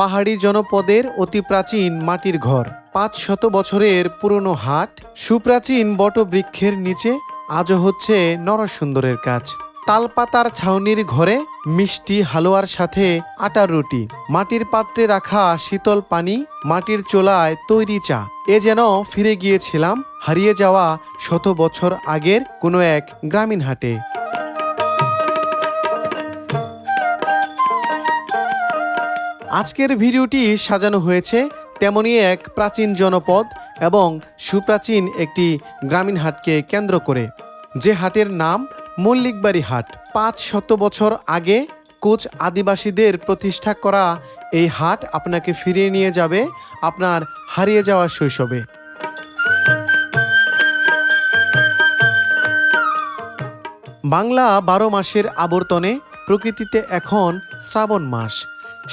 পাহাড়ি জনপদের অতি প্রাচীন মাটির ঘর, ৫০০ বছরের পুরনো হাট, সুপ্রাচীন বটবৃক্ষের নিচে আজও হচ্ছে নরসুন্দরের কাজ। তালপাতার ছাউনির ঘরে মিষ্টি হালুয়ার সাথে আটার রুটি, মাটির পাত্রে রাখা শীতল পানি, মাটির চোলায় তৈরি চা। এ যেন ফিরে গিয়েছিলাম হারিয়ে যাওয়া ১০০ বছর আগের কোনো এক গ্রামীণ হাটে। আজকের ভিডিওটি সাজানো হয়েছে তেমনই এক প্রাচীন জনপদ এবং সুপ্রাচীন একটি গ্রামীণ হাটকে কেন্দ্র করে, যে হাটের নাম মল্লিকবাড়ি হাট। ৫০০ বছর আগে কোচ আদিবাসীদের প্রতিষ্ঠা করা এই হাট আপনাকে ফিরিয়ে নিয়ে যাবে আপনার হারিয়ে যাওয়া শৈশবে। বাংলা ১২ মাসের আবর্তনে প্রকৃতিতে এখন শ্রাবণ মাস।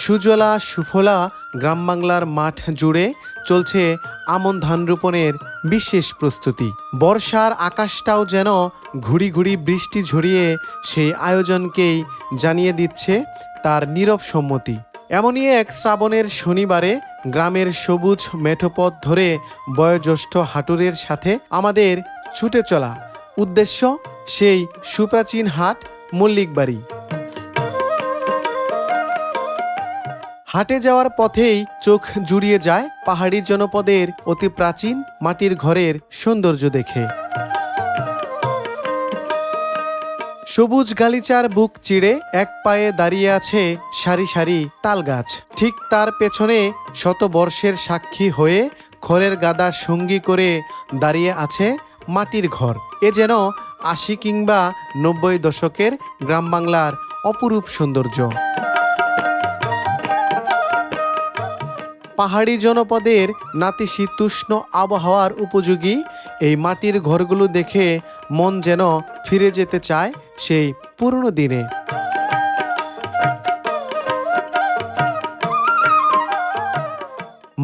সুজলা সুফলা গ্রাম বাংলার মাঠ জুড়ে চলছে আমন ধান রোপণের বিশেষ প্রস্তুতি। বর্ষার আকাশটাও যেন ঘুড়ি ঘুড়ি বৃষ্টি ঝরিয়ে সেই আয়োজনকেই জানিয়ে দিচ্ছে তার নীরব সম্মতি। এমনই এক শ্রাবণের শনিবারে গ্রামের সবুজ মেঠোপথ ধরে বয়োজ্যেষ্ঠ হাঁটুরের সাথে আমাদের ছুটে চলা, উদ্দেশ্য সেই সুপ্রাচীন হাট মল্লিকবাড়ি। হাটে যাওয়ার পথেই চোখ জুড়িয়ে যায় পাহাড়ি জনপদের অতি প্রাচীন মাটির ঘরের সৌন্দর্য দেখে। সবুজ গালিচার বুক চিড়ে এক পায়ে দাঁড়িয়ে আছে সারি সারি তাল গাছ। ঠিক তার পেছনে শতবর্ষের সাক্ষী হয়ে খড়ের গাদা সঙ্গী করে দাঁড়িয়ে আছে মাটির ঘর। এ যেন ৮০ কিংবা ৯০ দশকের গ্রাম বাংলার অপরূপ সৌন্দর্য। পাহাড়ি জনপদের নাতিশীতোষ্ণ আবহাওয়ার উপযোগী এই মাটির ঘরগুলো দেখে মন যেন ফিরে যেতে চায় সেই পুরনো দিনে।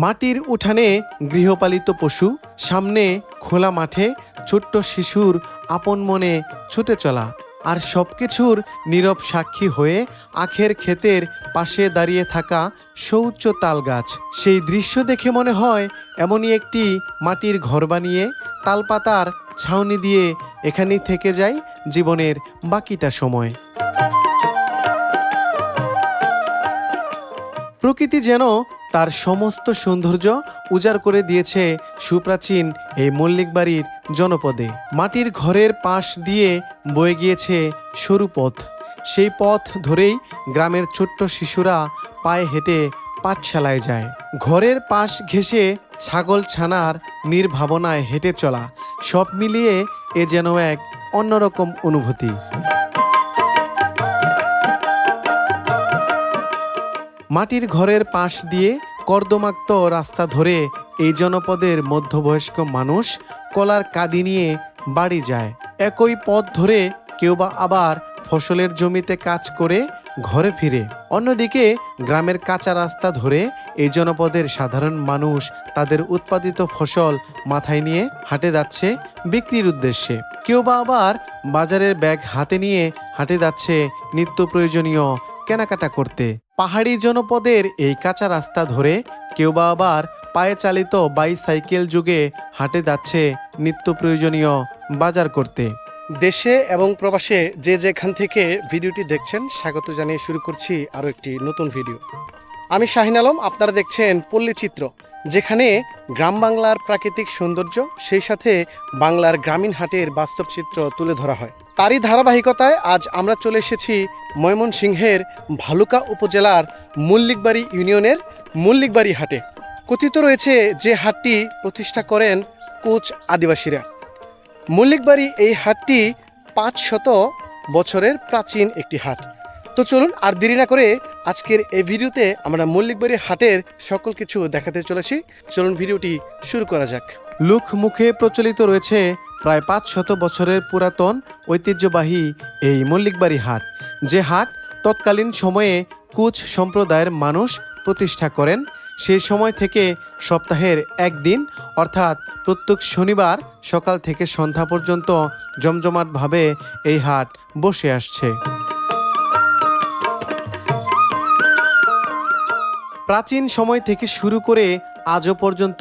মাটির উঠানে গৃহপালিত পশু, সামনে খোলা মাঠে ছোট্ট শিশুর আপন মনে ছুটে চলা, আর সবকিছুর নীরব সাক্ষী হয়ে আখের ক্ষেতের পাশে দাঁড়িয়ে থাকা সৌচ্চ তাল গাছ। সেই দৃশ্য দেখে মনে হয় এমনই একটি মাটির ঘর বানিয়ে তালপাতার ছাউনি দিয়ে এখানেই থেকে যায় জীবনের বাকিটা সময়। প্রকৃতি যেন তার সমস্ত সৌন্দর্য উজাড় করে দিয়েছে সুপ্রাচীন এই মল্লিকবাড়ির জনপদে। মাটির ঘরের পাশ দিয়ে বয়ে গিয়েছে সরু পথ। সেই পথ ধরেই গ্রামের ছোট্ট শিশুরা পায়ে হেঁটে পাঠশালায় যায়। ঘরের পাশ ঘেঁষে ছাগল ছানার নির্ভাবনায় হেঁটে চলা, সব মিলিয়ে এ যেন এক অন্যরকম অনুভূতি। মাটির ঘরের পাশ দিয়ে কর্দমাক্ত রাস্তা ধরে এই জনপদের মধ্যবয়স্ক মানুষ কলার কাঁদি নিয়ে বাড়ি যায়। একই পথ ধরে কেউ বা আবার ফসলের জমিতে কাজ করে ঘরে ফিরে। অন্যদিকে গ্রামের কাঁচা রাস্তা ধরে এই জনপদের সাধারণ মানুষ তাদের উৎপাদিত ফসল মাথায় নিয়ে হাটে যাচ্ছে বিক্রির উদ্দেশ্যে। কেউ বা আবার বাজারের ব্যাগ হাতে নিয়ে হাটে যাচ্ছে নিত্য প্রয়োজনীয় কেনাকাটা করতে। পাহাড়ি জনপদের এই কাঁচা রাস্তা ধরে কেউ বা আবার পায়ে চালিত বাইসাইকেল যুগে হাটে যাচ্ছে নিত্য প্রয়োজনীয় বাজার করতে। দেশে এবং প্রবাসে যে যেখান থেকে ভিডিওটি দেখছেন, স্বাগত জানিয়ে শুরু করছি আরও একটি নতুন ভিডিও। আমি শাহিন আলম, আপনারা দেখছেন পল্লীচিত্র, যেখানে গ্রাম বাংলার প্রাকৃতিক সৌন্দর্য সেই সাথে বাংলার গ্রামীণ হাটের বাস্তব চিত্র তুলে ধরা হয়। তারই ধারাবাহিকতায় আজ আমরা চলে এসেছি ময়মনসিংহের ভালুকা উপজেলার মল্লিকবাড়ি ইউনিয়নের মল্লিকবাড়ি হাটে। কথিত রয়েছে যে হাটটি প্রতিষ্ঠা করেন কোচ আদিবাসীরা। মল্লিকবাড়ি এই হাটটি ৫০০ বছরের প্রাচীন একটি হাট। তো চলুন আর দেরি না করে আজকের এই ভিডিওতে আমরা মল্লিকবাড়ি হাটের সকল কিছু দেখাতে চলেছি। চলুন ভিডিওটি শুরু করা যাক। লোক মুখে প্রচলিত রয়েছে প্রায় ৫০০ বছরের পুরাতন ঐতিহ্যবাহী এই মল্লিকবাড়ি হাট, যে হাট তৎকালীন সময়ে কোচ সম্প্রদায়ের মানুষ প্রতিষ্ঠা করেন। সেই সময় থেকে সপ্তাহের একদিন অর্থাৎ প্রত্যেক শনিবার সকাল থেকে সন্ধ্যা পর্যন্ত জমজমাটভাবে এই হাট বসে আসছে। প্রাচীন সময় থেকে শুরু করে আজও পর্যন্ত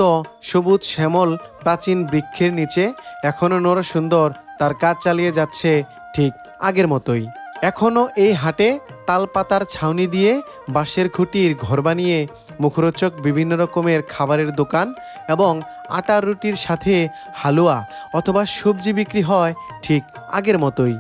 সবুজ শ্যামল প্রাচীন বৃক্ষের নিচে এখনও নরসুন্দর তার কাজ চালিয়ে যাচ্ছে ঠিক আগের মতোই। এখনও এই হাটে তালপাতার ছাউনি দিয়ে বাঁশের খুঁটির ঘর বানিয়ে মুখরোচক বিভিন্ন রকমের খাবারের দোকান এবং আটার রুটির সাথে হালুয়া অথবা সবজি বিক্রি হয় ঠিক আগের মতোই।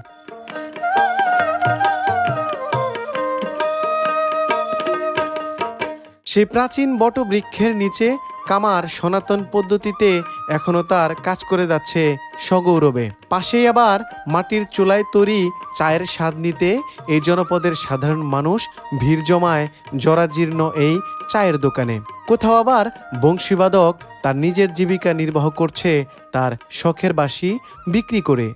সেই প্রাচীন বটবৃক্ষের নিচে কামার সনাতন পদ্ধতিতে এখনও তার কাজ করে যাচ্ছে সগৌরবে। পাশেই আবার মাটির চুলায় তৈরি চায়ের স্বাদ নিতে এই জনপদের সাধারণ মানুষ ভিড় জমায় জরাজীর্ণ এই চায়ের দোকানে। কোথাও আবার বংশীবাদক তার নিজের জীবিকা নির্বাহ করছে তার শখের বাঁশি বিক্রি করে।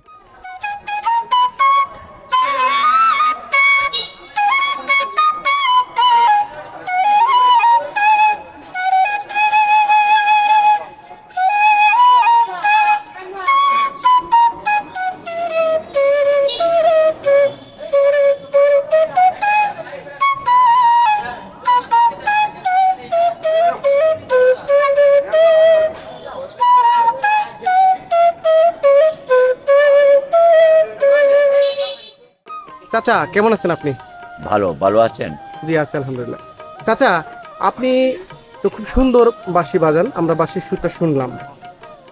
চাচা কেমন আছেন আপনি? ভালো ভালো আছেন? জি আছি আলহামদুলিল্লাহ। চাচা আপনি তো খুব সুন্দর বাঁশি বাজান, আমরা বাঁশির সুরটা শুনলাম।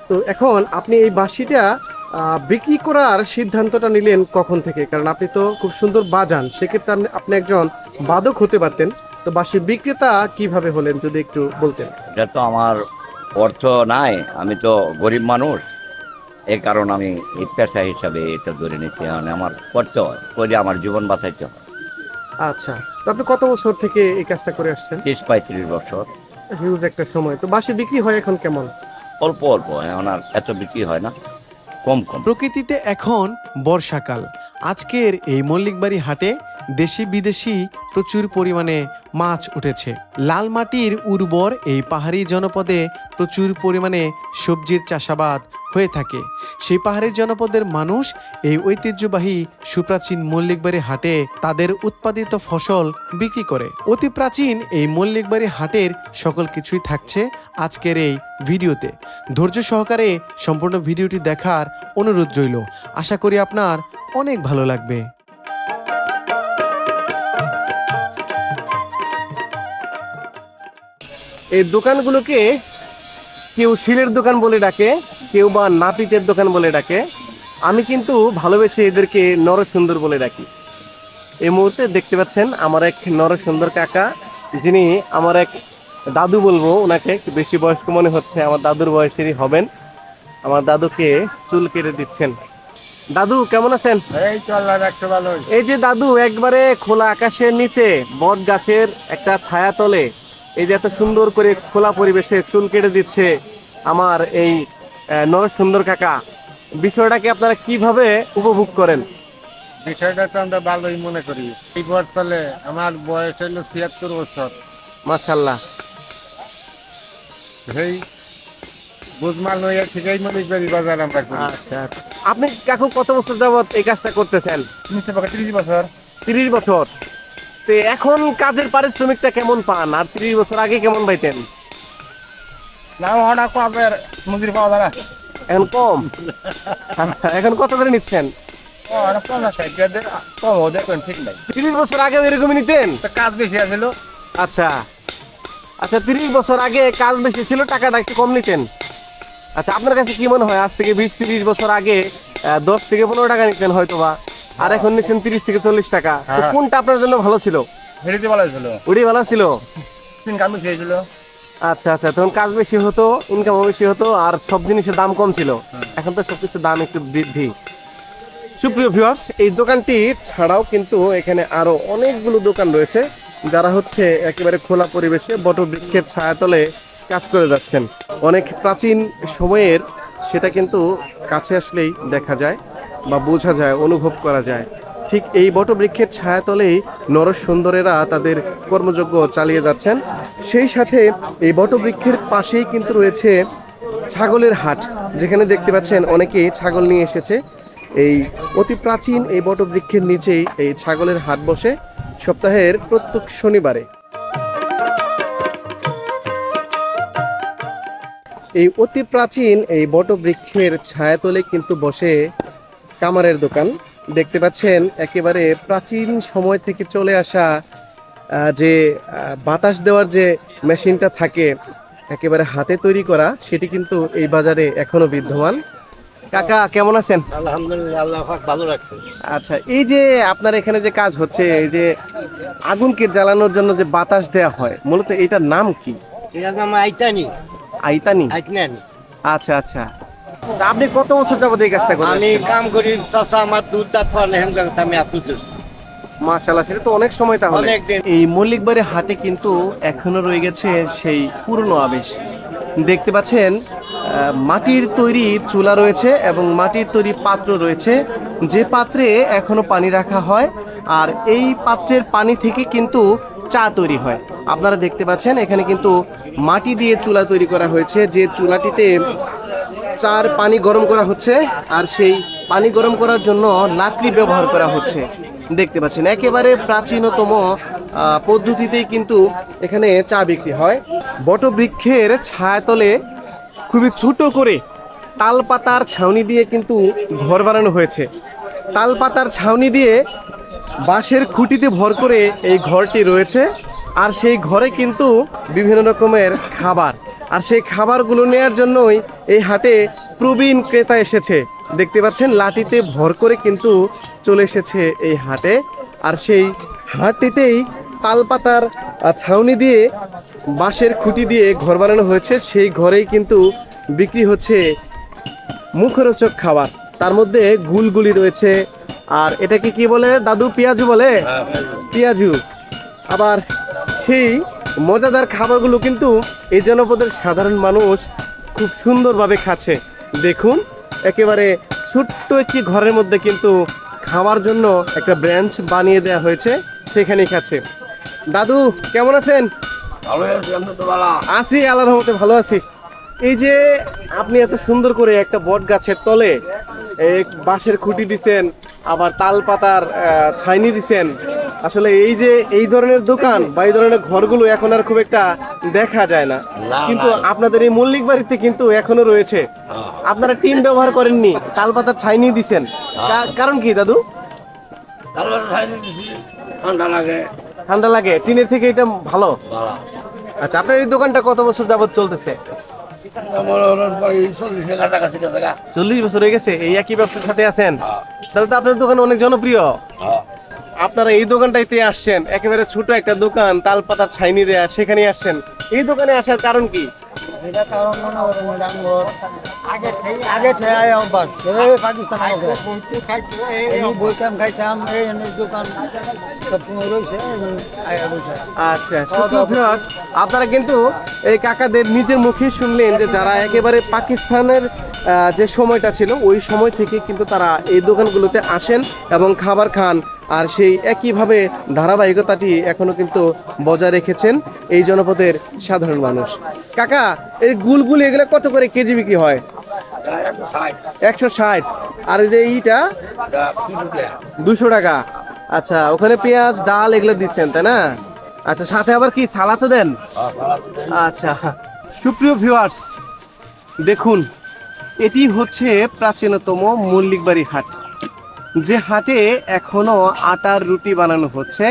তো এখন আপনি এই বাঁশিটা বিক্রি করার সিদ্ধান্তটা নিলেন কখন থেকে? কারণ আপনি তো খুব সুন্দর বাজান, সেক্ষেত্রে আপনি একজন বাদক হতে পারতেন। তো বাঁশি বিক্রেতা কিভাবে হলেন যদি একটু বলতেন। এটা তো আমার অর্থ নাই, আমি তো গরিব মানুষ, এই কারণ আমি এই পেশা হিসাবে এটা ধরে নিচ্ছি। মানে আমার করতে হয়, করে আমার জীবন বাঁচাইতে হয়। আচ্ছা, তো আপনি কত বছর থেকে এই কাজটা করে আসছেন? 30-35 বছর। হিউজ একটা সময়। তো বাঁশি বিক্রি হয় এখন কেমন? অল্প অল্প, এখন আর এত বিক্রি হয় না, কম কম। প্রকৃতিতে এখন বর্ষাকাল। আজকের এই মল্লিকবাড়ি হাটে দেশি বিদেশি প্রচুর পরিমাণে মাছ উঠেছে। লাল মাটির উর্বর এই পাহাড়ি জনপদে প্রচুর পরিমাণে সবজির চাষাবাদ হয়ে থাকে। সেই পাহাড়ি জনপদের মানুষ এই ঐতিহ্যবাহী সুপ্রাচীন মল্লিকবাড়ি হাটে তাদের উৎপাদিত ফসল বিক্রি করে। অতি প্রাচীন এই মল্লিকবাড়ি হাটের সকল কিছুই থাকছে আজকের এই ভিডিওতে। ধৈর্য সহকারে সম্পূর্ণ ভিডিওটি দেখার অনুরোধ রইল। আশা করি আপনার অনেক ভালো লাগবে। এই দোকানগুলোকে কেউ শিলের দোকান বলে ডাকে, কেউ বা নাপিতের দোকান বলে ডাকে। আমি কিন্তু ভালোবেসে এদেরকে নরসুন্দর বলে ডাকি। এই মুহূর্তে দেখতে পাচ্ছেন আমার এক নরসুন্দর কাকা, যিনি আমার এক দাদু বলবো, ওনাকে একটু বেশি বয়স্ক মনে হচ্ছে, আমার দাদুর বয়সেরই হবেন। আমার দাদুকে চুল কেটে দিচ্ছেন। দাদু কেমন আছেন? এই তো আল্লাহ রাখতে ভালো। এই যে দাদু একবারে খোলা আকাশের নিচে বট গাছের একটা ছায়া তলে এই যে এত সুন্দর করে খোলা পরিবেশে চুল কেটে দিচ্ছে আমার এই নরসুন্দর কাকা, বিষয়টাকে আপনারা কিভাবে উপভোগ করেন? বিষয়টা তো আমরা ভালোই মনে করি। এই বর্তমানে আমার বয়স হলো ৭৬ বছর। মাশাআল্লাহ। সেই বুঝমাল নইয়া ঠিকই মল্লিকবাড়ি বাজার আমরা করি। আচ্ছা, আপনি কাকু কত বছর যাবত এই কাজটা করতেছেন? 30 বছর। 30 বছর। তো এখন কাজের পারিশ্রমিকটা কেমন পান, আর 30 বছর আগে কেমন পাইতেন? না হঠাৎ কবে মজুরি পাওয়া যায় না, এখন কম। আচ্ছা, এখন কত করে নিচ্ছেন? কম আছে, কম দেখবেন ঠিক নাই। 30 বছর আগে এরকমই নিতেন? তো কাজ বেশি আছিল। আচ্ছা আচ্ছা, 30 বছর আগে কাজ বেশি ছিল, টাকাটা একটু কম নিতেন। আচ্ছা, আপনার কাছে কি মনে হয় আজ থেকে 20-30 বছর আগে 10 থেকে 15 টাকা নিতেন হয়তোবা, আর এখন নিচ্ছেন 30 থেকে 40 টাকা? তো কোনটা আপনার জন্য ভালো ছিল? হেরিতে ভালো ছিল, ওটাই ভালো ছিল। ইনকাম বেশি হয়েছিল। আচ্ছা আচ্ছা, তখন কাজ বেশি হতো, ইনকামও বেশি হতো, আর সব জিনিসের দাম কম ছিল। এখন তো সবকিছুর দাম একটু বৃদ্ধি। সুপ্রিয় ভিউয়ার্স, এই দোকানটি ছাড়াও কিন্তু এখানে আরো অনেকগুলো দোকান রয়েছে, যারা হচ্ছে একেবারে খোলা পরিবেশে বটবৃক্ষের ছায়াতলে কাজ করে যাচ্ছেন। অনেক প্রাচীন সময়ের, সেটা কিন্তু কাছে আসলেই দেখা যায় বা বোঝা যায়, অনুভব করা যায়। ঠিক এই বটবৃক্ষের ছায়াতলেই নরসুন্দরেরা তাদের কর্মযজ্ঞ চালিয়ে যাচ্ছেন। সেই সাথে এই বটবৃক্ষের পাশেই কিন্তু রয়েছে ছাগলের হাট, যেখানে দেখতে পাচ্ছেন অনেকেই ছাগল নিয়ে এসেছে। এই অতি প্রাচীন এই বটবৃক্ষের নিচেই এই ছাগলের হাট বসে সপ্তাহের প্রত্যেক শনিবারে। এই অতি প্রাচীন এই বটবৃক্ষের ছায়াতলে কিন্তু বসে কামারের দোকান। দেখতে পাচ্ছেন একেবারে প্রাচীন সময় থেকে চলে আসা যে বাতাস দেওয়ার যে মেশিনটা থাকে একেবারে হাতে তৈরি করা, সেটি কিন্তু এই বাজারে এখনো বিদ্যমান। কাকা কেমন আছেন? আলহামদুলিল্লাহ, আল্লাহ পাক ভালো রাখছে। আচ্ছা, এই যে আপনার এখানে যে কাজ হচ্ছে, এই যে আগুনকে জ্বালানোর জন্য যে বাতাস দেওয়া হয়, মূলত এটার নাম কি? এর নাম আইতানি। আইতানি। আইতনেন। আচ্ছা আচ্ছা, তা আপনি কত বছর যাবত এই কাজটা করেন? আমি কাম করি, চাচা আমার দুধ দাঁত পারলে হেন জায়গাতে আমি আপনি মাশাআল্লাহ, সেটা তো অনেক সময় তাহলে। অনেকদিন। এই মল্লিকবাড়ি হাটে কিন্তু এখনো রয়ে গেছে সেই পুরনো আবেশ। দেখতে পাচ্ছেন মাটির তৈরি চুলা রয়েছে এবং মাটির তৈরি পাত্র রয়েছে, যে পাত্রে এখনো পানি রাখা হয়, আর এই পাত্রের পানি থেকে কিন্তু চা তৈরি হয়। আপনারা দেখতে পাচ্ছেন এখানে কিন্তু মাটি দিয়ে চুলা তৈরি করা হয়েছে, যে চুলাটিতে চার পানি গরম করা হচ্ছে, আর সেই পানি গরম করার জন্য লাকড়ি ব্যবহার করা হচ্ছে। দেখতে পাচ্ছেন একেবারে প্রাচীনতম পদ্ধতিতেই কিন্তু এখানে চা বিক্রি হয়। বটবৃক্ষের ছায়াতলে খুবই ছোট করে তাল পাতার ছাউনি দিয়ে কিন্তু ঘর বানানো হয়েছে। তাল পাতার ছাউনি দিয়ে বাঁশের খুঁটিতে ভর করে এই ঘরটি রয়েছে, আর সেই ঘরে কিন্তু বিভিন্ন রকমের খাবার, আর সেই খাবারগুলো নেয়ার জন্যই এই হাটে প্রবীণ ক্রেতা এসেছে। দেখতে পাচ্ছেন লাঠিতে ভর করে কিন্তু চলে এসেছে এই হাটে, আর সেই হাটটিতেই তালপাতার ছাউনি দিয়ে বাঁশের খুঁটি দিয়ে ঘর বানানো হয়েছে। সেই ঘরেই কিন্তু বিক্রি হচ্ছে মুখরোচক খাবার, তার মধ্যে গুলগুলি রয়েছে, আর এটাকে কি বলে দাদু? পেঁয়াজু বলে, পেঁয়াজু। আবার সেই মজাদার খাবারগুলো কিন্তু এই জনপদের সাধারণ মানুষ খুব সুন্দরভাবে খাচ্ছে। দেখুন একেবারে ছোট্ট একটি ঘরের মধ্যে কিন্তু খাওয়ার জন্য একটা ব্রেঞ্চ বানিয়ে দেওয়া হয়েছে, সেখানেই খাচ্ছে। দাদু কেমন আছেন? আছি, আল্লাহর রহমতে ভালো আছি। এই যে আপনি এত সুন্দর করে একটা বট গাছের তলে এক বাঁশের খুঁটি দিছেন, আবার তাল পাতার ছাইনি দিছেন, আসলে এই যে এই ধরনের দোকান বা এই ধরনের ঘরগুলো এখন আর খুব একটা দেখা যায় না, কিন্তু আপনাদের এই মল্লিক বাড়িতে কিন্তু এখনো রয়েছে। আপনারা টিন ব্যবহার করেননি, তাল পাতার ছাইনি দিছেন, কারণ কি দাদু? ঠান্ডা লাগে। ঠান্ডা লাগে, টিনের থেকে এটা ভালো। আচ্ছা, আপনার এই দোকানটা কত বছর যাবত চলতেছে? 40 বছর হয়ে গেছে এই একই ব্যবসার সাথে আছেন, তাহলে তো আপনার দোকান অনেক জনপ্রিয়। আপনারা এই দোকানটাইতে আসছেন, একেবারে ছোট একটা দোকান, তাল পাতার ছাইনি দেয়া, সেখানে আসছেন। এই দোকানে আসার কারণ কি? এটা কারণ মনে করেন আগে থেকে অভ্যাস পাকিস্তান বইতাম খাইতাম, এই দোকান সবসময় রয়েছে। আচ্ছা, আপনারা কিন্তু এই কাকাদের নিজের মুখে শুনলেন যে যারা একেবারে পাকিস্তানের যে সময়টা ছিল ওই সময় থেকে কিন্তু তারা এই দোকানগুলোতে আসেন এবং খাবার খান, আর সেই একইভাবে ধারাবাহিকতাটি এখনো কিন্তু বজায় রেখেছেন এই জনপদের সাধারণ মানুষ। কাকা, এই গুলগুলি এগুলো কত করে কেজি বিক্রি হয়? 160। আর এই যে এইটা 200 টাকা। আচ্ছা, ওখানে পেঁয়াজ ডাল এগুলো দিচ্ছেন তাই না? আচ্ছা, সাথে আবার কি সালাদও দেন? আচ্ছা, সুপ্রিয় ভিউয়ার্স দেখুন, এটি হচ্ছে প্রাচীনতম মল্লিকবাড়ি হাট, যে হাটে এখনো আটার রুটি বানানো হচ্ছে।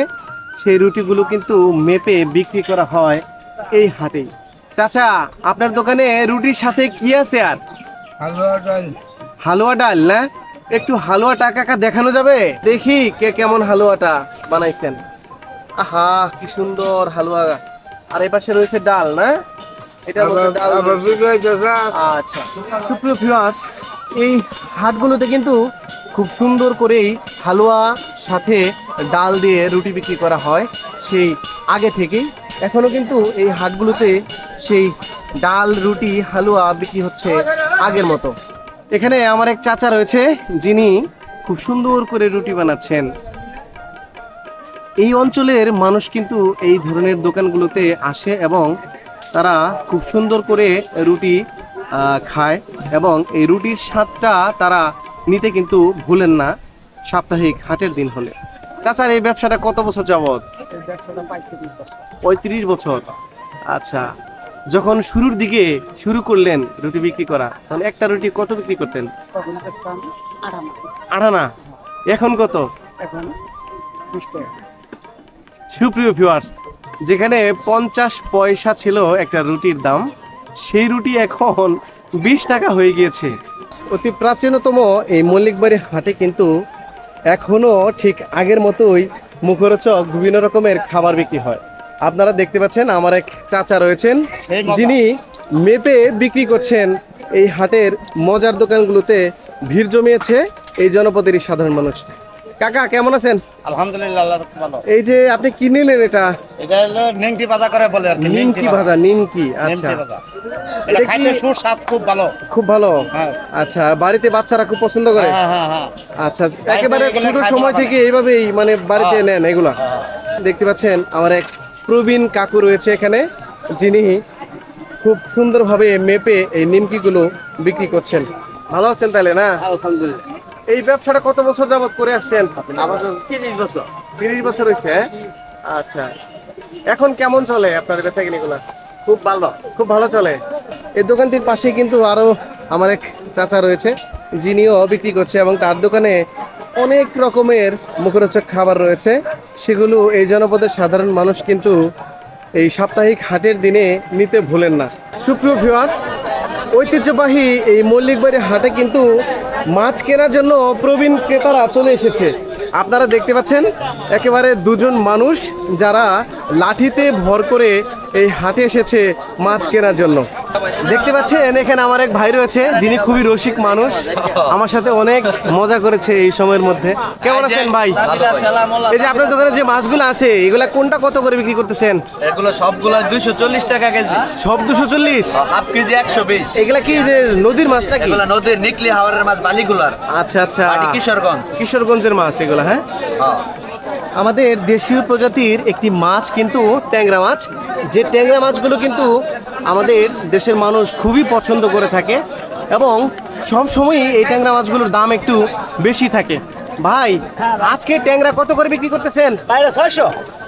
সেই রুটিগুলো কিন্তু মেপে বিক্রি করা হয় এই হাটেই। চাচা, আপনার দোকানে রুটির সাথে কি আছে? আর হালুয়া ডাল না? একটু হালুয়াটা কাকা দেখানো যাবে? দেখি কে কেমন হালুয়াটা বানাইছেন। আহা, কি সুন্দর হালুয়া। আর এই পাশে রয়েছে ডাল না? এটা আচ্ছা, সুপ্রিয় ভিউয়ার্স, এই হাটগুলোতে কিন্তু খুব সুন্দর করেই হালুয়া সাথে ডাল দিয়ে রুটি বিক্রি করা হয় সেই আগে থেকেই। এখনো কিন্তু এই হাটগুলোতে সেই ডাল, রুটি, হালুয়া বিক্রি হচ্ছে আগের মতো। এখানে আমার এক চাচা রয়েছে, যিনি খুব সুন্দর করে রুটি বানাচ্ছেন। এই অঞ্চলের মানুষ কিন্তু এই ধরনের দোকানগুলোতে আসে এবং তারা খুব সুন্দর করে রুটি খায়, এবং এই রুটির স্বাদটা তারা নিতে কিন্তু ভুলেন না সাপ্তাহিক হাটের দিন হলে। চাচার এই ব্যবসাটা কত বছর যাবত? 35 বছর। আচ্ছা, যখন শুরুর দিকে শুরু করলেন রুটি বিক্রি করা, তখন একটা রুটি কত বিক্রি করতেন? তখন দেখতাম আড়ানা, আড়ানা। এখন কত? এখন 20 টাকা। সুপ্রিয় ভিউয়ার্স, যেখানে 50 পয়সা ছিল একটা রুটির দাম, সেই রুটি এখন 20 টাকা হয়ে গিয়েছে। অতি প্রাচীনতম এই মল্লিকবাড়ি হাটে কিন্তু এখনো ঠিক আগের মতোই মুখরোচক বিভিন্ন রকমের খাবার বিক্রি হয়। আপনারা দেখতে পাচ্ছেন আমার এক চাচা রয়েছেন, যিনি মেপে বিক্রি করছেন। এই হাটের মজার দোকানগুলোতে ভিড় জমিয়েছে এই জনপদেরই সাধারণ মানুষ। কাকা কেমন আছেন? আলহামদুলিল্লাহ, আল্লাহর ভালো। এই যে আপনি কি নিলেন এটা? এটা হলো নিমকি ভাজা করে বলে আর কি, নিমকি ভাজা। নিমকি, আচ্ছা। নিমকি ভাজা। এটা এটা খাইতে কি- সুস্বাদ, খুব ভালো। খুব ভালো। হ্যাঁ। আচ্ছা, বাড়িতে বাচ্চারা খুব পছন্দ করে? হ্যাঁ হ্যাঁ হ্যাঁ। আচ্ছা, একেবারে এগুলো ছোট খায় সময় বাবা। থেকে এইভাবেই মানে বাড়িতে নেন এগুলা? দেখতে পাচ্ছেন আমার এক প্রবীণ কাকু রয়েছে এখানে, যিনি খুব সুন্দরভাবে মেপে এই নিমকিগুলো বিক্রি করছেন। ভালো আছেন তাহলে না? আলহামদুলিল্লাহ। এই ব্যবসাটা কত বছর যাবত করে আসছেন? আমার 30 বছর। 30 বছর হয়েছে, হ্যাঁ? আচ্ছা, এখন কেমন চলে আপনার বেচাকেনিগুলা? খুব ভালো। খুব ভালো চলে। এই দোকানটির পাশে কিন্তু আরো আমার এক চাচা রয়েছে, যিনিও বিক্রি করছে, এবং তার দোকানে অনেক রকমের মুখরোচক খাবার রয়েছে। সেগুলো এই জনপদের সাধারণ মানুষ কিন্তু এই সাপ্তাহিক হাটের দিনে নিতে ভুলেন না। সুপ্রিয় ভিউয়ার্স, ঐতিহ্যবাহী এই মল্লিকবাড়ি হাটে কিন্তু মাছ কেনার জন্য প্রবীণ ক্রেতারা চলে এসেছে। আপনারা দেখতে পাচ্ছেন একেবারে দুজন মানুষ, যারা লাঠিতে ভর করে এই হাটে এসেছে মাছ কেনার জন্য। দেখতে পাচ্ছেন এখানে আমার এক ভাই রয়েছে, যিনি খুবই রসিক মানুষ, আমার সাথে অনেক মজা করেছে এই সময়ের মধ্যে। কেমন আছেন ভাই? এই যে আপনার দোকানে যে মাছগুলো আছে, এগুলা কোনটা কত করে বিক্রি করতেছেন? এগুলো সবগুলো 240 টাকা কেজি, সব 240? Half KG 120। এগুলা কি যে নদীর মাছ নাকি? এগুলো নদীর নিকলি হাওরের মাছ, বালিগুলার, আচ্ছা আচ্ছা, বাড়ি কিশোরগঞ্জ। কিশোরগঞ্জের মাছ এগুলা, হ্যাঁ? আমাদের দেশীয় প্রজাতির একটি মাছ কিন্তু ট্যাংরা মাছ, যে ট্যাংরা মাছগুলো কিন্তু আমাদের দেশের মানুষ খুবই পছন্দ করে থাকে, এবং সব সময়ই এই ট্যাংরা মাছগুলোর দাম একটু বেশি থাকে। ভাই, আজকে ট্যাংরা কত করে বিক্রি করতেছেন?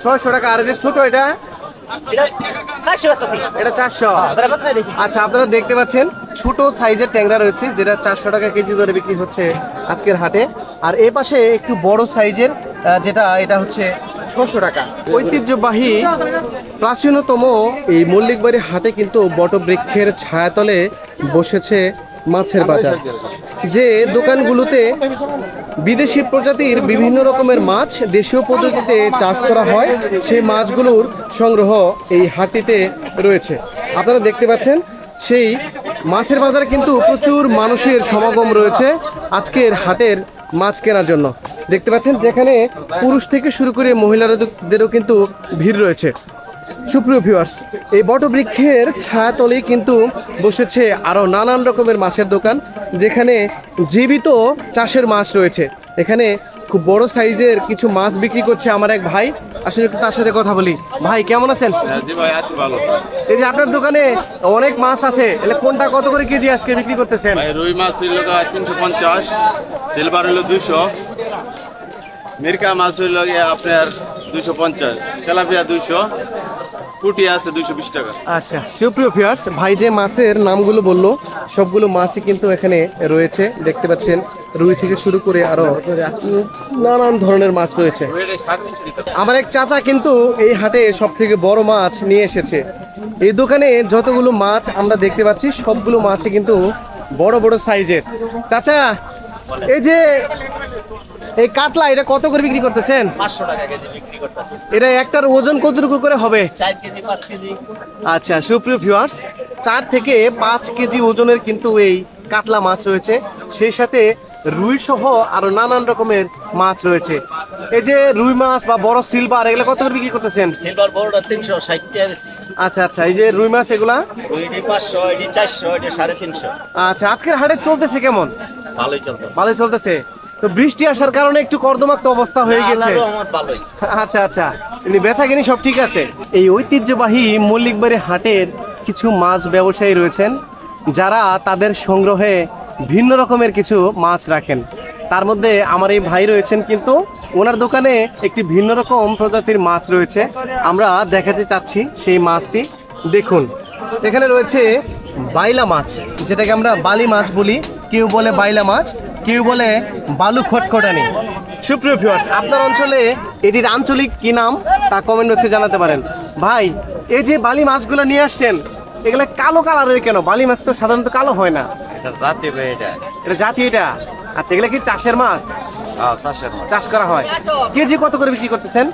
600 টাকা। আর এই যে ছোট এটা? এটা 400। আচ্ছা, আপনারা দেখতে পাচ্ছেন ছোট সাইজের ট্যাংরা রয়েছে, যেটা 400 টাকা কেজি ধরে বিক্রি হচ্ছে আজকের হাটে। আর এ পাশে একটু বড় সাইজের যেটা, এটা হচ্ছে 600 টাকা। ঐতিহ্যবাহী প্রাচীনতম এই মল্লিকবাড়ি হাটে কিন্তু বটবৃক্ষের ছায়াতলে বসেছে মাছের বাজার, যে দোকানগুলোতে বিদেশি প্রজাতির বিভিন্ন রকমের মাছ দেশীয় পদ্ধতিতে চাষ করা হয়, সেই মাছগুলোর সংগ্রহ এই হাটটিতে রয়েছে। আপনারা দেখতে পাচ্ছেন সেই মাছের বাজারে কিন্তু প্রচুর মানুষের সমাগম রয়েছে আজকের হাটের মাছ কেনার জন্য। দেখতে পাচ্ছেন যেখানে পুরুষ থেকে শুরু করে মহিলাদেরও কিন্তু ভিড় রয়েছে। সুপ্রিয় ভিউয়ার্স, এই বটবৃক্ষের ছায়াতলেই কিন্তু বসেছে আরও নানান রকমের মাছের দোকান, যেখানে জীবিত চাষের মাছ রয়েছে। এখানে খুব বড় সাইজের কিছু মাছ বিক্রি করছে আমার এক ভাই। আসলে একটু তার সাথে কথা বলি। ভাই কেমন আছেন? জি ভাই, আছি ভালো। এই যে আপনার দোকানে অনেক মাছ আছে, এলে কোনটা কত করে কেজি আজকে বিক্রি করতেছেন? ভাই রুই মাছ হইল 350, সিলভার হইল 200, মিরকা মাছ হইল আপনার 250, তেলাপিয়া 200, পুঁটি আছে 220 টাকা। আচ্ছা, সুপ্রিয় ভিউয়ার্স, ভাই যে মাছের নামগুলো বললো সবগুলো মাছই কিন্তু এখানে রয়েছে। দেখতে পাচ্ছেন রুই থেকে শুরু করে আরো নানান ধরনের মাছ রয়েছে। আমার এক চাচা কিন্তু এই হাটে সব থেকে বড় মাছ নিয়ে এসেছে। এই দোকানে যতগুলো মাছ আমরা দেখতে পাচ্ছি সবগুলো মাছই কিন্তু বড় বড় সাইজের। চাচা, এই যে এই কাতলা, এটা কত করে বিক্রি করতেছেন? 500 টাকা কেজি বিক্রি করতেছি। এটা একটার ওজন কতটুকু করে হবে? 4 কেজি 5 কেজি। আচ্ছা, সুপ্রিয় ভিউয়ার্স, 4 থেকে 5 কেজি ওজনের কিন্তু এই কাতলা মাছ রয়েছে, সেই সাথে রুই সহ আরো নানান রকমের মাছ রয়েছে। এই যে রুই মাছ বা বড় সিলভার, এগুলো কত করে বিক্রি করতেছেন? সিলভার বড়টা 360 টাকা বেশি। আচ্ছা আচ্ছা, এই যে রুই মাছ এগুলা? রুইটি 500, এটি 400, এটি 350। আচ্ছা, আজকের হাটে চলতেছে কেমন? ভালোই চলতেছে। ভালোই চলতেছে। তো বৃষ্টি আসার কারণে একটু কর্দমাক্ত অবস্থা হয়ে গেছে। আল্লাহর রহমত ভালোই। আচ্ছা আচ্ছা, বেচা কিনি সব ঠিক আছে। এই ঐতিহ্যবাহী মল্লিকবাড়ি হাটের কিছু মাছ ব্যবসায়ী রয়েছেন, যারা তাদের সংগ্রহে ভিন্ন রকমের কিছু মাছ রাখেন। তার মধ্যে আমার এই ভাই রয়েছেন, কিন্তু ওনার দোকানে একটি ভিন্ন রকম প্রজাতির মাছ রয়েছে। আমরা দেখাতে চাচ্ছি সেই মাছটি, দেখুন। এখানে রয়েছে বাইলা মাছ, যেটাকে আমরা বালি মাছ বলি, কেউ বলে বাইলা মাছ, কেউ বলে বালু খটখটানি। সুপ্রিয় ভিউয়ার্স, আপনার অঞ্চলে এটির আঞ্চলিক কি নাম তা কমেন্ট বক্সে জানাতে পারেন। ভাই, এই যে বালি মাছগুলো নিয়ে আসছেন, এগুলো কালো কালারের কেন? বালি মাছ তো সাধারণত কালো হয় না। এটা জাতি ভাই, এটা এটা জাতি এটা। আচ্ছা, এগুলো কি চাষের মাছ? চাষের মাছ। চাষ করা হয়। কেজি কত করে বিক্রি করতেছেন?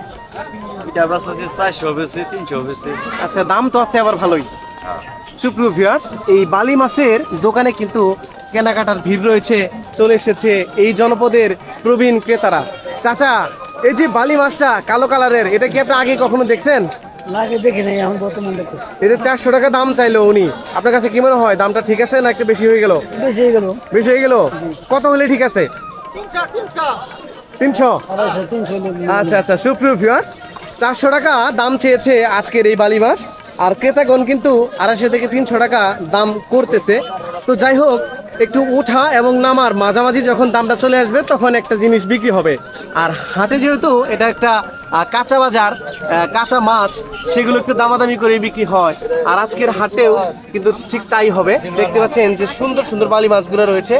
এটা বেচা 400 বেশি, 300 বেশি। আচ্ছা, দাম তো আছে আবার ভালোই। সুপ্রিয় ভিউয়ার্স, এই বালি মাছের দোকানে কিন্তু কেনাকাটার ভিড় রয়েছে। চলে এসেছে এই জনপদের প্রবীণ ক্রেতারা। চাচা, এই যে বালি মাছটা কালো কালারের, এটা কি আপনি আগে কখনো দেখছেন? লাগে দেখি নাই, এখন বর্তমান দেখতেছি। এদের 400 টাকা দাম চাইলো উনি। আপনার কাছে কি মনে হয়, দামটা ঠিক আছে না একটু বেশি হয়ে গেল? বেশি হয়ে গেল, বেশি হয়ে গেল। কত হলে ঠিক আছে? 300। 250, 300 আচ্ছা আচ্ছা, সুপ্রিয় ভিউয়ার্স, 400 টাকা দাম চেয়েছে আজকের এই বালি মাছ, আর ক্রেতাগণ কিন্তু 250 থেকে 300 টাকা দাম করতেছে। তো যাই হোক, একটু ওঠা এবং নামার মাঝামাঝি যখন দামটা চলে আসবে তখন একটা জিনিস বিক্রি হবে। আর হাটে যেহেতু এটা একটা কাঁচা বাজার, কাঁচা মাছ সেগুলো একটু দামাদামি করে বিক্রি হয়। আর আজকের হাটেও কিন্তু ঠিক তাই হবে। দেখতে পাচ্ছেন যে সুন্দর সুন্দর বালি মাছগুলো রয়েছে,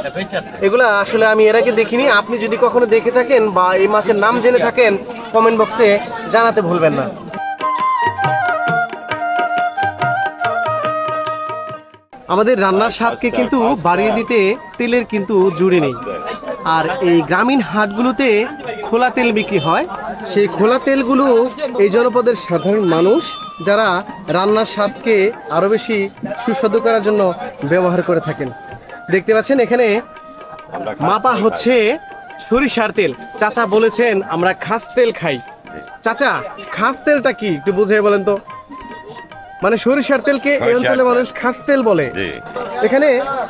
এগুলো আসলে আমি এর আগে দেখিনি। আপনি যদি কখনো দেখে থাকেন বা এই মাছের নাম জেনে থাকেন, কমেন্ট বক্সে জানাতে ভুলবেন না। আমাদের রান্নার স্বাদকে কিন্তু বাড়িয়ে দিতে তেলের কিন্তু জুড়ি নেই। আর এই গ্রামীণ হাটগুলোতে খোলা তেল বিক্রি হয়। সেই খোলা তেলগুলো এই জনপদের সাধারণ মানুষ যারা রান্নার স্বাদকে আরও বেশি সুস্বাদু করার জন্য ব্যবহার করে থাকেন। দেখতে পাচ্ছেন এখানে মাপা হচ্ছে সরিষার তেল। চাচা বলেছেন আমরা খাস তেল খাই। চাচা, খাস তেলটা কি একটু বুঝিয়ে বলেন তো? মানে সরিষার তেলকে এই অঞ্চলে মানুষ খাস তেল বলে। এখানে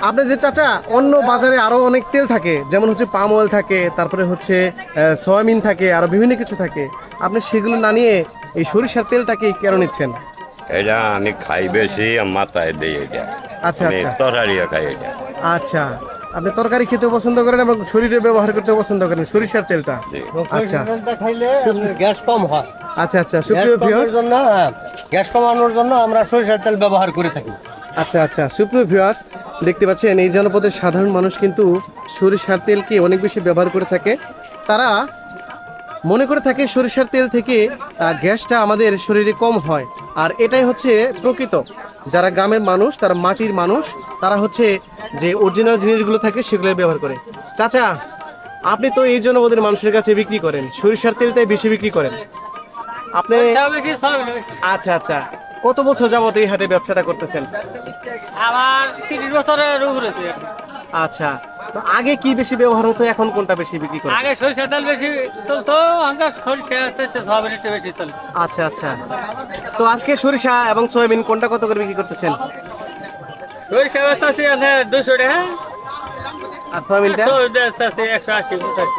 আপনি যে চাচা, অন্য বাজারে আরো অনেক তেল থাকে, যেমন হচ্ছে পাম অয়েল থাকে, তারপরে হচ্ছে সয়াবিন থাকে, আরো বিভিন্ন কিছু থাকে। আপনি সেগুলো না নিয়ে এই সরিষার তেলটাকে কেন নিচ্ছেন? এটা আমি খাই বেশি, মাথায় দিই এটা। আচ্ছা আমি আচ্ছা তরকারিও খাই এটা। আচ্ছা, আপনি তরকারি খেতে পছন্দ করেন এবং শরীরে ব্যবহার করতে পছন্দ করেন সরিষার তেলটা। জি। আচ্ছা খাইলে গ্যাস কম হয়। আচ্ছা আচ্ছা, সুপ্রিয় ভিউয়ার্স, জন্য গ্যাস কমানোর জন্য আমরা সরিষার তেল ব্যবহার করে থাকি। আচ্ছা আচ্ছা, সুপ্রিয় ভিউয়ার্স, দেখতে পাচ্ছেন এই জনপদের সাধারণ মানুষ কিন্তু সরিষার তেলকে অনেক বেশি ব্যবহার করে থাকে। তারা মনে করে থাকে সরিষার তেল থেকে গ্যাসটা আমাদের শরীরে কম হয়। আর এটাই হচ্ছে প্রকৃত। যারা গ্রামের মানুষ, তারা মাটির মানুষ, তারা হচ্ছে যে অরিজিনাল জিনিসগুলো থাকে সেগুলো ব্যবহার করে। চাচা, আপনি তো এই জনপদের মানুষের কাছে বিক্রি করেন, সরিষার তেলটাই বেশি বিক্রি করেন আপনি। আচ্ছা আচ্ছা, কত বছর যাবত এই হাটে ব্যবসাটা করতেছেন? আমার 30 বছরের উপরে। আচ্ছা, তো আগে কি বেশি ব্যবহার হতো, এখন কোনটা বেশি বিক্রি করেন? আগে সরিষা তেল বেশি চলতো, এখন সরিষা সয়াবিন একটু বেশি চলে। আচ্ছা আচ্ছা, তো আজকে সরিষা এবং সয়াবিন কোনটা কত করে বিক্রি করতেছেন? সরিষা বেচা আছে 200 টাকা, আর সয়াবিনটা? সয়াবিন বেচা আছে 180, 85।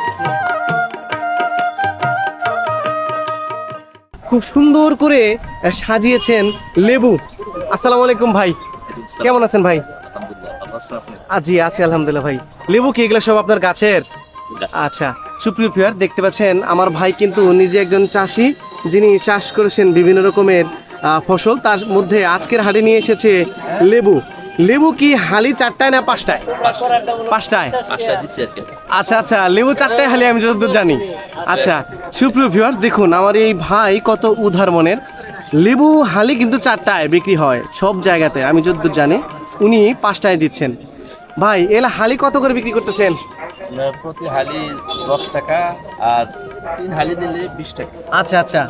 খুব সুন্দর করে সাজিয়েছেন লেবু। আসসালামু আলাইকুম ভাই, কেমন আছেন ভাই? জি আছি আলহামদুলিল্লাহ। ভাই, লেবু কি এগুলো সব আপনার গাছের? আচ্ছা, সুপ্রিয় ভিউয়ার, দেখতে পাচ্ছেন আমার ভাই কিন্তু নিজে একজন চাষি, যিনি চাষ করেছেন বিভিন্ন রকমের ফসল। তার মধ্যে আজকের হাটে নিয়ে এসেছে লেবু। লেবু কি হালি 4টায় না 5টায়? 5টায়। আচ্ছা আচ্ছা, লেবু 4টায় হালি, আমি যতদূর জানি। আচ্ছা, সুপ্রিয় ভিউয়ার্স, দেখুন আমার এই ভাই কত উদার মনের। লেবু হালি কিন্তু 4টায় বিক্রি হয় সব জায়গাতে, আমি যতদূর জানি। উনি 5টায় দিচ্ছেন। ভাই, এলা হালি কত করে বিক্রি করতেছেন? প্রতি হালি 10 টাকা, আর 3 হালি দিলে 20 টাকা। আচ্ছা আচ্ছা,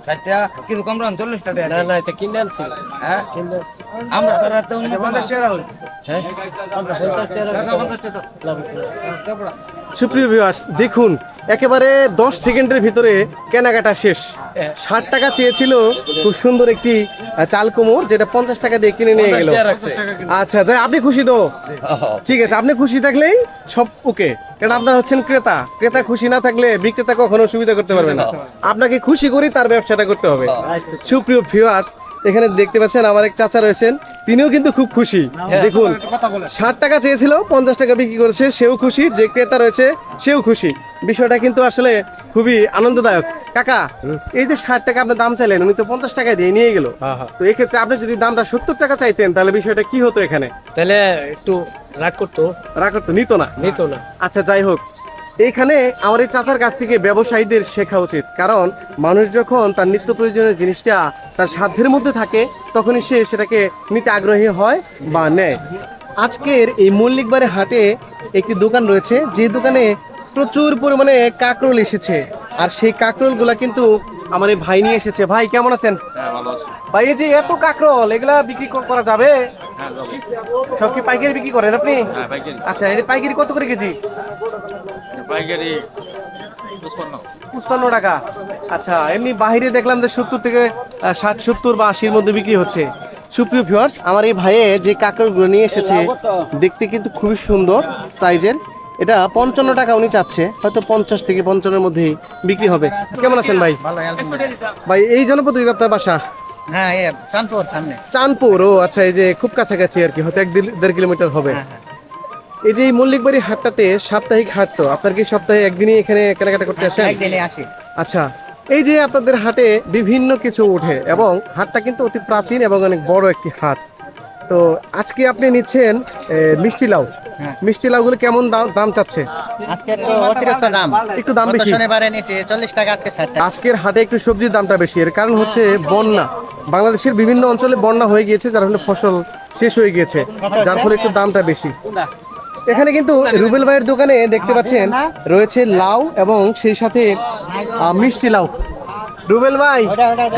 60 টাকা কিছু কম রান 40 টাকা। না না, এটা কিনে আনছি। হ্যাঁ, আমরা তো রাতে 50 টাকা হল। হ্যাঁ, 50 টাকা। সুপ্রিয় ভিউয়ার্স, দেখুন একেবারে 10 সেকেন্ডের ভিতরে কেনাকাটা শেষ। 60 টাকা চেয়েছিল খুব সুন্দর একটি চাল কুমড়, যেটা 50 টাকা দিয়ে কিনে নিয়ে গেল। আচ্ছা, যাই, আপনি খুশি তো? ঠিক আছে, আপনি খুশি থাকলেই সব ওকে, কারণ আপনারা হচ্ছেন ক্রেতা। ক্রেতা খুশি না থাকলে বিক্রেতা কখনো সুবিধা করতে পারবে না। আপনাকে খুশি করি তার ব্যবসাটা করতে হবে। সুপ্রিয় ভিউয়ার্স, এখানে দেখতে পাচ্ছেন আমার এক চাচা রয়েছেন, তিনিও কিন্তু খুব খুশি। দেখুন 60 টাকা চেয়েছিল, 50 টাকা বিক্রি করেছে, সেও খুশি, যে ক্রেতা রয়েছে সেও খুশি। বিষয়টা কিন্তু আসলে খুবই আনন্দদায়ক। কাকা, এই যে 60 টাকা আপনি দাম চাইলেন, উনি তো 50 টাকায় দিয়ে নিয়ে গেল, তো এই ক্ষেত্রে আপনি যদি দামটা 70 টাকা চাইতেন তাহলে বিষয়টা কি হতো? এখানে তাহলে একটু রাগ করতো, নিত না। নিত না। আচ্ছা, যাই হোক, এইখানে আমার এই চাচার কাছ থেকে ব্যবসায়ীদের শেখা উচিত, কারণ মানুষ যখন তার নিত্য প্রয়োজনীয় জিনিসটা তার সাধ্যের মধ্যে থাকে তখনই সে সেটাকে নিতে আগ্রহী হয় বা নেয়। আজকের এই মল্লিকবাড়ি হাটে একটি দোকান রয়েছে, যে দোকানে প্রচুর পরিমাণে কাঁকরোল এসেছে, আর সেই কাঁকরোলগুলা কিন্তু আমার এই ভাই নিয়ে এসেছে। ভাই কেমন আছেন? ভাই, এই যে এত কাঁকরোল, এগুলা বিক্রি করা যাবে? সব কি পাইকারি বিক্রি করেন আপনি? আচ্ছা, এই পাইকারি কত করে কেজি? পাইকারি 55 টাকা। আচ্ছা, এমনি বাহিরে দেখলাম যে 70 থেকে 60, 70 বা 80-র মধ্যে বিক্রি হচ্ছে। সুপ্রিয় ভিউয়ার্স, আমার এই ভাইয়ে যে কাঁকড়গুলো নিয়ে এসেছে দেখতে কিন্তু খুবই সুন্দর সাইজের। এটা 55 টাকা উনি চাচ্ছে, হয়তো 50 থেকে 55-এর মধ্যেই বিক্রি হবে। কেমন আছেন ভাই? ভাই, এই জনপদে আপনার বাসা? হ্যাঁ, চাঁদপুর সামনে। চাঁদপুর, ও আচ্ছা, এই যে খুব কাছাকাছি আর কি, হয়তো 1-1.5 কিলোমিটার হবে। এই যে এই মল্লিকবাড়ি হাটটাতে সাপ্তাহিক হাট, তো আপনার কি সপ্তাহে একদিনই এখানে কেনাকাটা করতে আসেন? একদিনে আসি। আচ্ছা, এই যে আপনাদের হাটে বিভিন্ন কিছু ওঠে এবং হাটটা কিন্তু অতি প্রাচীন এবং অনেক বড় একটি হাট। তো আজকে আপনি নিচ্ছেন মিষ্টি লাউ। মিষ্টি লাউগুলো কেমন দাম চাচ্ছে? আজকে একটু অতিরিক্ত দাম, একটু দাম বেশি। শনিবারে নিয়েছি 40 টাকা, আজকে 60 টাকা। আজকের হাটে একটু সবজির দামটা বেশি, এর কারণ হচ্ছে বন্যা। বাংলাদেশের বিভিন্ন অঞ্চলে বন্যা হয়ে গিয়েছে, যার ফলে ফসল শেষ হয়ে গিয়েছে, যার ফলে একটু দামটা বেশি। এখানে কিন্তু রুবেল ভাইয়ের দোকানে দেখতে পাচ্ছেন রয়েছে লাউ এবং সেই সাথে মিষ্টি লাউ। রুবেল ভাই,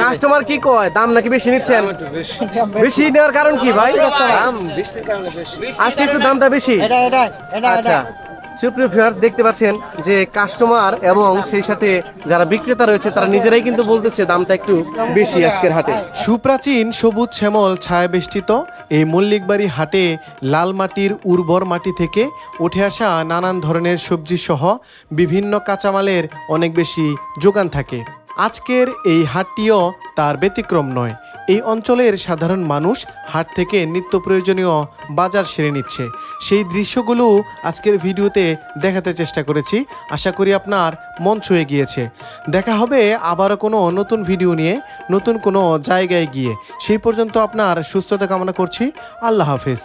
কাস্টমার কি কয়, দাম নাকি বেশি নিচ্ছেন? বেশি নেওয়ার কারণ কি ভাই? আজকে একটু দামটা বেশি। আচ্ছা, সুপ্রিয় ভিউয়ার্স, দেখতে পাচ্ছেন যে কাস্টমার এবং সেই সাথে যারা বিক্রেতা রয়েছে তারা নিজেরাই কিন্তু বলতেছে দামটা একটু বেশি আজকের হাটে। সুপ্রাচীন সবুজ শ্যামল ছায়া বেষ্টিত এই মল্লিকবাড়ি হাটে লাল মাটির উর্বর মাটি থেকে উঠে আসা নানান ধরনের সবজি সহ বিভিন্ন কাঁচামালের অনেক বেশি যোগান থাকে। আজকের এই হাটটিও তার ব্যতিক্রম নয়। এই অঞ্চলের সাধারণ মানুষ হাট থেকে নিত্য প্রয়োজনীয় বাজার সেরে নিচ্ছে। সেই দৃশ্যগুলো আজকের ভিডিওতে দেখাতে চেষ্টা করেছি। আশা করি আপনার মন ছুঁয়ে গিয়েছে। দেখা হবে আবারও কোনো নতুন ভিডিও নিয়ে, নতুন কোনো জায়গায় গিয়ে। সেই পর্যন্ত আপনার সুস্থতা কামনা করছি। আল্লাহ হাফেজ।